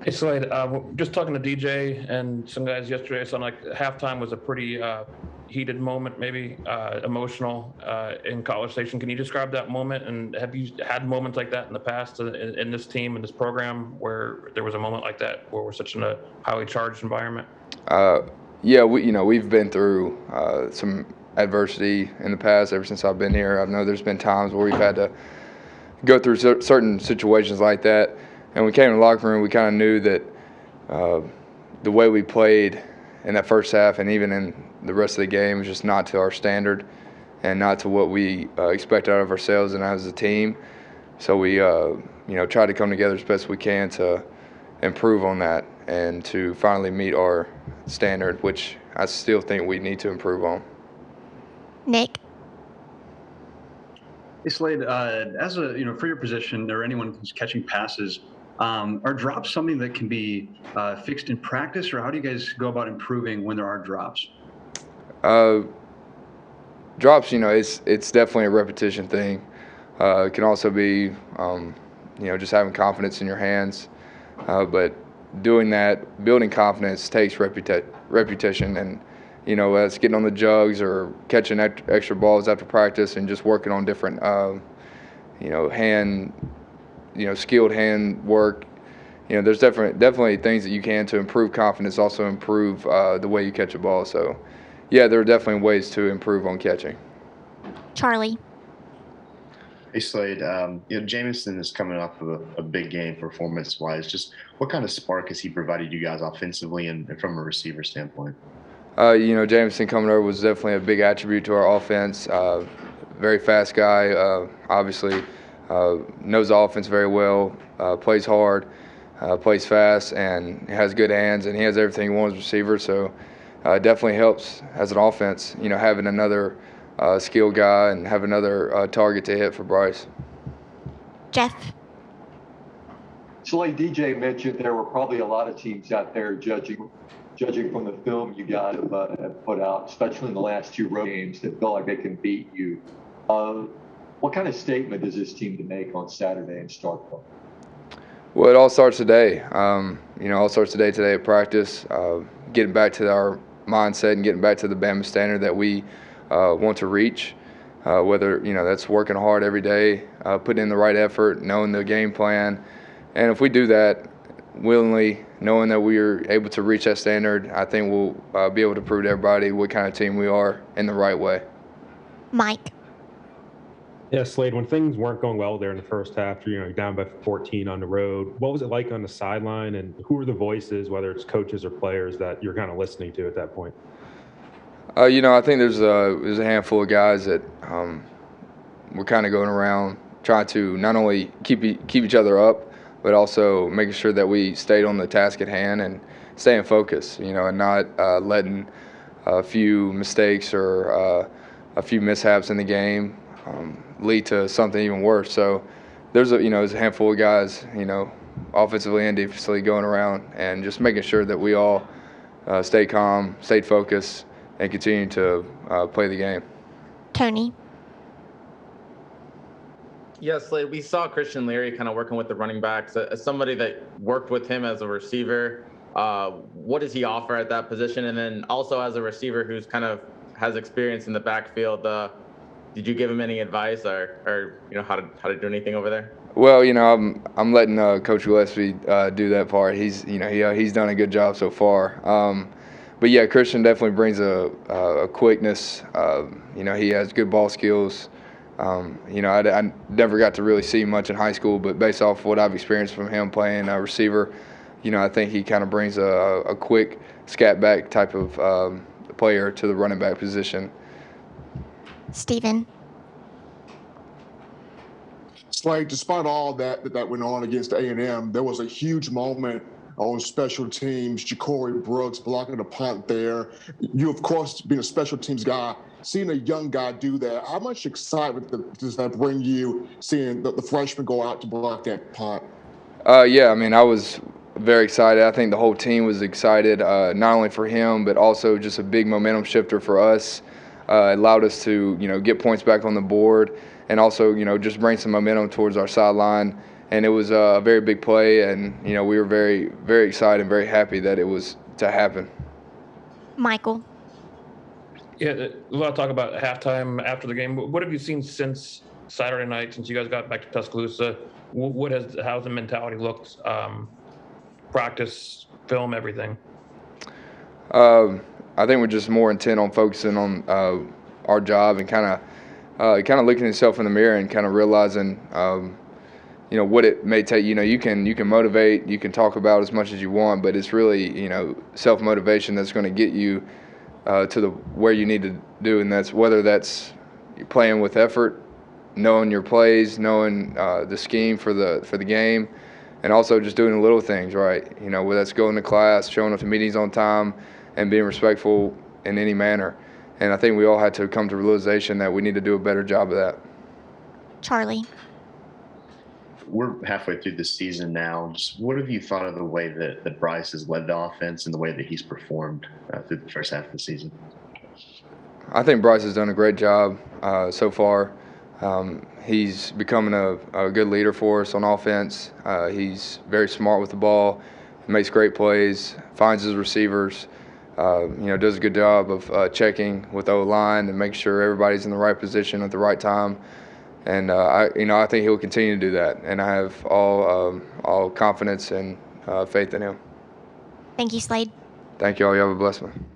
Hey Slade, just talking to DJ and some guys yesterday, it sounded like halftime was a pretty heated moment, maybe emotional in College Station. Can you describe that moment? And have you had moments like that in the past in this team, in this program, where there was a moment like that, where we're such in a highly charged environment? Uh, yeah, we've been through some adversity in the past ever since I've been here. I know there's been times where we've had to go through certain situations like that, and we came in the locker room. We kind of knew that uh, the way we played in that first half and even in the rest of the game was just not to our standard and not to what we expect out of ourselves and as a team. So we, try to come together as best we can to improve on that and to finally meet our standard, which I still think we need to improve on. Nick. Hey Slade, as a for your position or anyone who's catching passes, are drops something that can be fixed in practice, or how do you guys go about improving when there are drops? Uh, Drops, it's definitely a repetition thing. It can also be, just having confidence in your hands. But doing that, building confidence takes repetition, and that's getting on the jugs or catching extra balls after practice, and just working on different, hand, skilled hand work. There's definitely things that you can to improve confidence, also improve the way you catch a ball. So, yeah, there are definitely ways to improve on catching. Charlie. Hey Slade, Jameson is coming off of a big game performance-wise. Just what kind of spark has he provided you guys offensively and from a receiver standpoint? Jameson coming over was definitely a big attribute to our offense. Very fast guy, obviously knows the offense very well, plays hard, plays fast, and has good hands, and he has everything he wants as a receiver. So definitely helps as an offense, having another skill guy and have another target to hit for Bryce. Jeff. So like DJ mentioned, there were probably a lot of teams out there judging from the film you guys have put out, especially in the last two road games, that felt like they can beat you. What kind of statement does this team to make on Saturday and start from? Well, it all starts today. All starts today at practice, getting back to our mindset and getting back to the Bama standard that we want to reach, whether that's working hard every day, putting in the right effort, knowing the game plan, and if we do that willingly, knowing that we are able to reach that standard, I think we'll be able to prove to everybody what kind of team we are in the right way. Mike. Yeah, Slade, when things weren't going well there in the first half, you're down by 14 on the road. What was it like on the sideline, and who are the voices, whether it's coaches or players, that you're kind of listening to at that point? I think there's a handful of guys that we're kind of going around trying to not only keep each other up, but also making sure that we stayed on the task at hand and staying focused, and not letting a few mistakes or a few mishaps in the game lead to something even worse. So there's a handful of guys, offensively and defensively going around and just making sure that we all stay calm, stay focused, and continue to play the game. Tony. Yes, Slade, we saw Christian Leary kind of working with the running backs. As somebody that worked with him as a receiver, what does he offer at that position? And then also as a receiver who's kind of has experience in the backfield, did you give him any advice or how to do anything over there? Well, I'm letting Coach Gillespie do that part. He's he's done a good job so far. But yeah, Christian definitely brings a quickness. He has good ball skills. I never got to really see much in high school, but based off what I've experienced from him playing receiver, I think he kind of brings a quick scat back type of player to the running back position. Stephen. Slade, despite all that went on against A&M, there was a huge moment on special teams. Ja'Cory Brooks blocking the punt there. You, of course, being a special teams guy, seeing a young guy do that, how much excitement does that bring you, seeing the freshman go out to block that punt? Yeah, I was very excited. I think the whole team was excited, not only for him, but also just a big momentum shifter for us. It allowed us to, get points back on the board and also, just bring some momentum towards our sideline and it was a very big play, and we were very, very excited and very happy that it was to happen. Michael. Yeah, a lot of talk about halftime after the game. What have you seen since Saturday night, since you guys got back to Tuscaloosa? How's the mentality looked? Practice, film, everything. I think we're just more intent on focusing on our job and kind of looking at yourself in the mirror and kind of realizing what it may take. You can motivate, you can talk about as much as you want, but it's really self motivation that's going to get you to where you need to do, and that's whether that's playing with effort, knowing your plays, knowing the scheme for the game, and also just doing the little things right. Whether that's going to class, showing up to meetings on time, and being respectful in any manner. And I think we all had to come to realization that we need to do a better job of that. Charlie. We're halfway through the season now. Just what have you thought of the way that Bryce has led the offense and the way that he's performed through the first half of the season? I think Bryce has done a great job so far. He's becoming a good leader for us on offense. He's very smart with the ball, makes great plays, finds his receivers, does a good job of checking with the O-line and make sure everybody's in the right position at the right time. And I think he'll continue to do that. And I have all confidence and faith in him. Thank you, Slade. Thank you all. You have a blessed one.